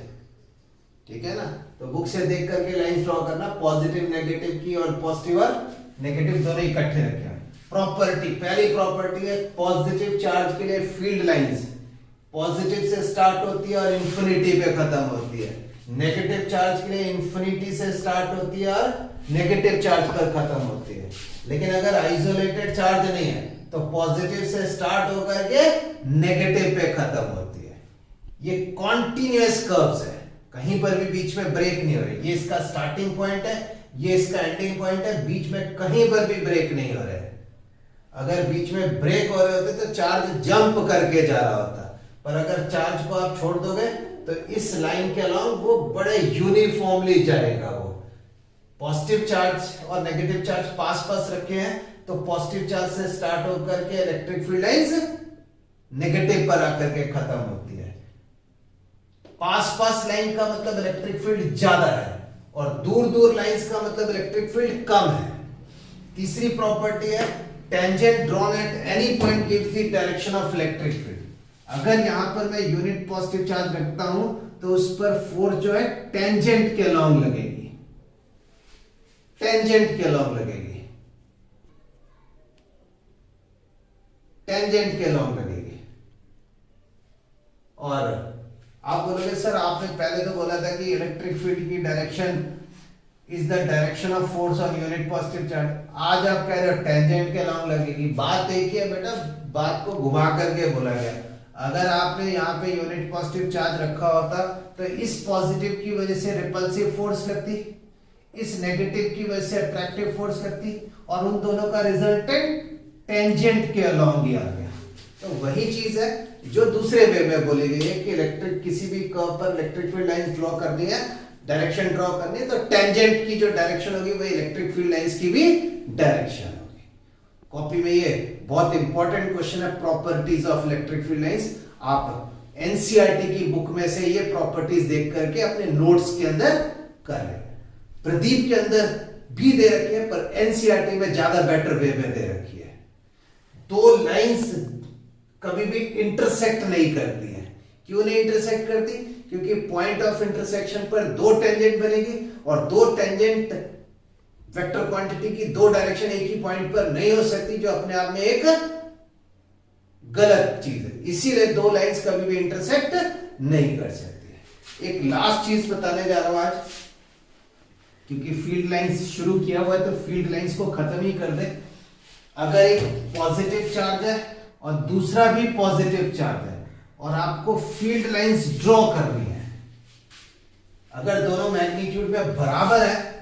ठीक है ना। तो बुक से देख करके लाइंस ड्रॉ करना, पॉजिटिव नेगेटिव की, और पॉजिटिव और नेगेटिव दोनों इकट्ठे रखे। प्रॉपर्टी, पहली प्रॉपर्टी है पॉजिटिव चार्ज के लिए फील्ड लाइंस पॉजिटिव से स्टार्ट होती है और इंफिनिटी पे खत्म होती है, नेगेटिव चार्ज के लिए इंफिनिटी से स्टार्ट होती है और नेगेटिव चार्ज पर खत्म होती है। लेकिन अगर आइसोलेटेड चार्ज नहीं है तो पॉजिटिव से स्टार्ट होकर के नेगेटिव पे खत्म होती है। ये कॉन्टिन्यूअस कर्व्स है, कहीं पर भी बीच में ब्रेक नहीं हो रही। ये इसका स्टार्टिंग पॉइंट है, ये इसका एंडिंग पॉइंट है, बीच में कहीं पर भी ब्रेक नहीं हो रहा है। अगर बीच में ब्रेक हो रहे होते तो चार्ज जंप करके जा रहा होता, पर अगर चार्ज को आप छोड़ दोगे तो इस लाइन के अलोंग वो बड़े यूनिफॉर्मली जाएगा। वो पॉजिटिव चार्ज और नेगेटिव चार्ज पास पास रखे हैं तो पॉजिटिव चार्ज से स्टार्ट होकर के इलेक्ट्रिक फील्ड लाइंस नेगेटिव पर आकर के खत्म होती है। पास पास लाइन का मतलब इलेक्ट्रिक फील्ड ज्यादा है और दूर दूर लाइंस का मतलब इलेक्ट्रिक फील्ड कम है। तीसरी प्रॉपर्टी है tangent drawn at any point gives the direction of electric field. अगर यहां पर मैं यूनिट पॉजिटिव चार्ज रखता हूं तो उस पर फोर्स जो है टेंजेंट के अलोंग लगेगी, टेंजेंट के अलोंग लगेगी, टेंजेंट के अलोंग लगेगी। और आप बोलोगे सर आपने पहले तो बोला था कि इलेक्ट्रिक फील्ड की direction is the direction of force on unit positive charge, आज आप कह रहे हो टेंजेंट के अलोंग लगेगी। बात देखिए बेटा, बात को घुमा करके बोला गया। अगर आपने यहाँ पे यूनिट पॉजिटिव चार्ज रखा होता तो इस पॉजिटिव की वजह से रिपल्सिव फोर्स लगती, इस नेगेटिव की वजह से अट्रैक्टिव फोर्स लगती, और उन दोनों का रिजल्टेंट टेंजेंट के अलोंग ही आ गया। तो वही चीज है जो दूसरे वे में बोली गई है कि इलेक्ट्रिक किसी भी कर्व पर इलेक्ट्रिक फील्ड लाइंस ड्रॉ करनी है, डायरेक्शन ड्रॉ करनी है, तो टेंजेंट की जो डायरेक्शन होगी वही इलेक्ट्रिक फील्ड लाइंस की भी डायरेक्शन होगी। कॉपी में ये बहुत इंपॉर्टेंट क्वेश्चन है, properties of electric field lines. आप एनसीईआरटी की बुक में से ये प्रॉपर्टीज देख करके अपने नोट्स के अंदर कर लें। प्रदीप के अंदर भी दे रखी है पर एनसीईआरटी में ज्यादा बेटर वे में दे रखी है। दो लाइंस कभी भी इंटरसेक्ट नहीं करती है। क्यों नहीं इंटरसेक्ट करती? क्योंकि पॉइंट ऑफ इंटरसेक्शन पर दो टेंजेंट बनेगी और दो टेंजेंट वेक्टर क्वांटिटी की दो डायरेक्शन एक ही पॉइंट पर नहीं हो सकती, जो अपने आप में एक गलत चीज है। इसीलिए दो लाइंस कभी भी इंटरसेक्ट नहीं कर सकती। एक लास्ट चीज बताने जा रहा हूं आज, क्योंकि फील्ड लाइंस शुरू किया हुआ है तो फील्ड लाइंस को खत्म ही कर दे। अगर एक पॉजिटिव चार्ज है और दूसरा भी पॉजिटिव चार्ज है और आपको फील्ड लाइंस ड्रॉ करनी है, अगर दोनों मैग्नीट्यूड में बराबर है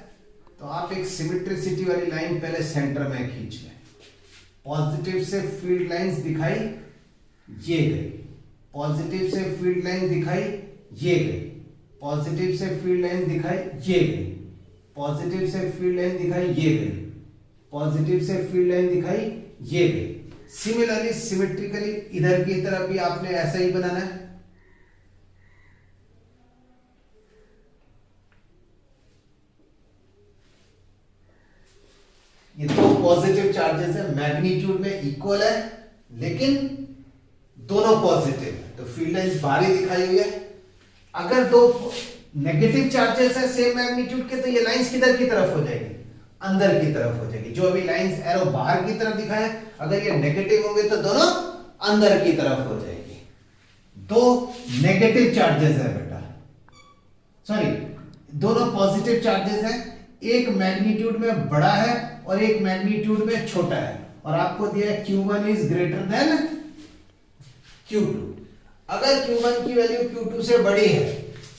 तो आप एक सिमेट्रिसिटी वाली लाइन पहले सेंटर में खींच लें। पॉजिटिव से फील्ड लाइंस दिखाई, ये गई, पॉजिटिव से फील्ड लाइन दिखाई, ये गई, पॉजिटिव से फील्ड लाइन दिखाई, ये गई, पॉजिटिव से फील्ड लाइन दिखाई, ये गई, पॉजिटिव से फील्ड लाइन दिखाई, ये गई। सिमिलरली सिमेट्रिकली इधर की तरफ भी आपने ऐसा ही बनाना है। ये दो पॉजिटिव चार्जेस है, मैग्नीट्यूड में इक्वल है लेकिन दोनों पॉजिटिव है, तो फील्ड लाइंस बाहरी दिखाई हुई है। अगर दो नेगेटिव चार्जेस है सेम मैग्नीट्यूड के तो ये लाइंस किधर की तरफ हो जाएगी? अंदर की तरफ हो जाएगी। जो अभी लाइंस एरो बाहर की तरफ दिखाए, अगर ये नेगेटिव होंगे तो दोनों अंदर की तरफ हो जाएगी। दो नेगेटिव चार्जेस है बेटा, सॉरी दोनों पॉजिटिव चार्जेस है, एक मैग्नीट्यूड में बड़ा है और एक मैग्नीट्यूड में छोटा है, और आपको दिया है Q1 is greater than Q2। अगर Q1 की वैल्यू Q2 से बड़ी है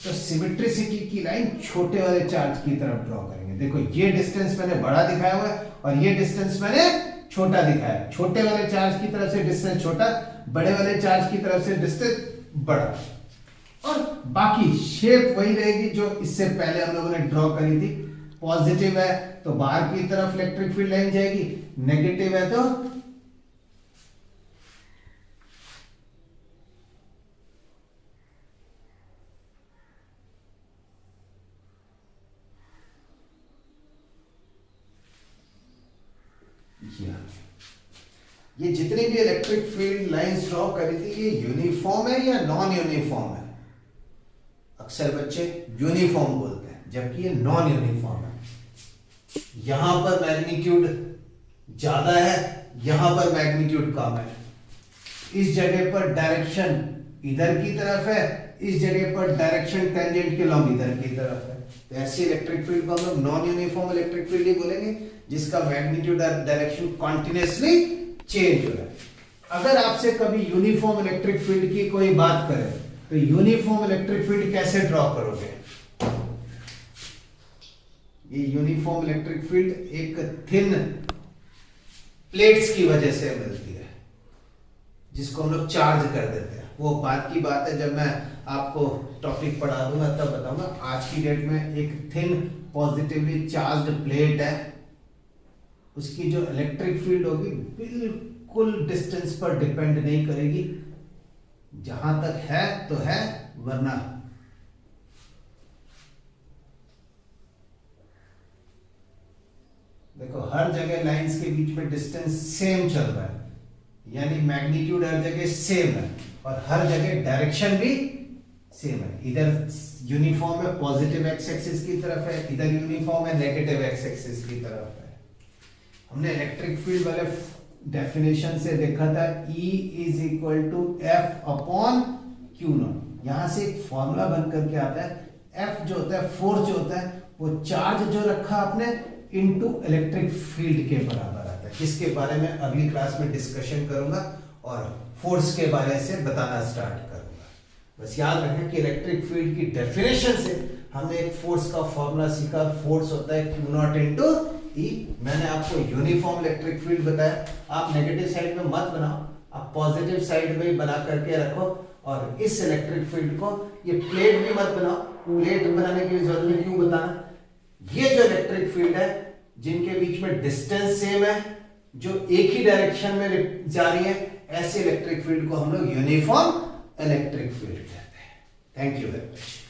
तो सिमेट्रिसिटी की लाइन छोटे वाले चार्ज की तरफ ड्रॉ करेंगे। देखो ये डिस्टेंस मैंने बड़ा दिखाया हुआ है और ये डिस्टेंस मैंने छोटा दिखाया है। छोटे वाले चार्ज की तरफ से डिस्टेंस छोटा, बड़े वाले चार्ज की तरफ से डिस्टेंस बड़ा, और बाकी शेप वही रहेगी जो इससे पहले हम लोगों ने ड्रॉ करी थी। पॉजिटिव है तो बाहर की तरफ इलेक्ट्रिक फील्ड लाइन जाएगी, नेगेटिव है तो ये जितनी भी इलेक्ट्रिक फील्ड लाइंस ड्रॉ करी थी ये यूनिफॉर्म है या नॉन यूनिफॉर्म है? अक्सर बच्चे यूनिफॉर्म बोलते हैं जबकि ये नॉन यूनिफॉर्म है। यहां पर मैग्नीट्यूड ज्यादा है, यहां पर मैग्नीट्यूड कम है। इस जगह पर डायरेक्शन इधर की तरफ है, इस जगह पर डायरेक्शन टेंजेंट के लॉन्ग इधर की तरफ है। तो ऐसी इलेक्ट्रिक फील्ड को हम लोग नॉन यूनिफॉर्म इलेक्ट्रिक फील्ड ही बोलेंगे, जिसका मैग्नीट्यूड और डायरेक्शन कॉन्टिन्यूसली चेंज हो रहा है। अगर आपसे कभी यूनिफॉर्म इलेक्ट्रिक फील्ड की कोई बात करें तो यूनिफॉर्म इलेक्ट्रिक फील्ड कैसे ड्रॉ करोगे? ये यूनिफॉर्म इलेक्ट्रिक फील्ड एक थिन प्लेट्स की वजह से मिलती है, जिसको हम लोग चार्ज कर देते हैं। वो बात की बात है, जब मैं आपको टॉपिक पढ़ा दूंगा तब बताऊंगा। आज की डेट में एक थिन पॉजिटिवली चार्ज्ड प्लेट है, उसकी जो इलेक्ट्रिक फील्ड होगी बिल्कुल डिस्टेंस पर डिपेंड नहीं करेगी। जहां तक है तो है, वरना देखो हर जगह लाइंस के बीच में डिस्टेंस सेम चल रहा है, यानी मैग्नीट्यूड हर जगह सेम है और हर जगह डायरेक्शन भी सेम है। इधर यूनिफॉर्म है पॉजिटिव एक्स एक्सिस की तरफ है, इधर यूनिफॉर्म है नेगेटिव एक्स एक्सिस की तरफ है। हमने इलेक्ट्रिक फील्ड वाले डेफिनेशन से देखा था E is equal to F upon Q naught. यहां से एक फॉर्मूला बन करके आता है, F जो होता है फोर्स जो होता है वो चार्ज जो रखा आपने इनटू इलेक्ट्रिक फील्ड के बराबर आता है, जिसके बारे में अगली क्लास में डिस्कशन करूंगा और फोर्स के बारे से बताना स्टार्ट करूंगा। बस याद रखें कि इलेक्ट्रिक फील्ड की डेफिनेशन से हमने एक फोर्स का फॉर्मूला सीखा, फोर्स होता है क्यू नॉट इंटू ई। मैंने आपको यूनिफॉर्म इलेक्ट्रिक फील्ड बताया। आप नेगेटिव साइड में मत बनाओ, आप पॉजिटिव साइड में ही बना करके रखो। और इस इलेक्ट्रिक फील्ड को ये प्लेट भी मत बनाओ, प्लेट बनाने की जरूरत नहीं, क्यों बताना। ये जो इलेक्ट्रिक फील्ड है जिनके बीच में डिस्टेंस सेम है, जो एक ही डायरेक्शन में जा रही है, ऐसे इलेक्ट्रिक फील्ड को हम लोग यूनिफॉर्म इलेक्ट्रिक फील्ड कहते हैं। Thank you very much.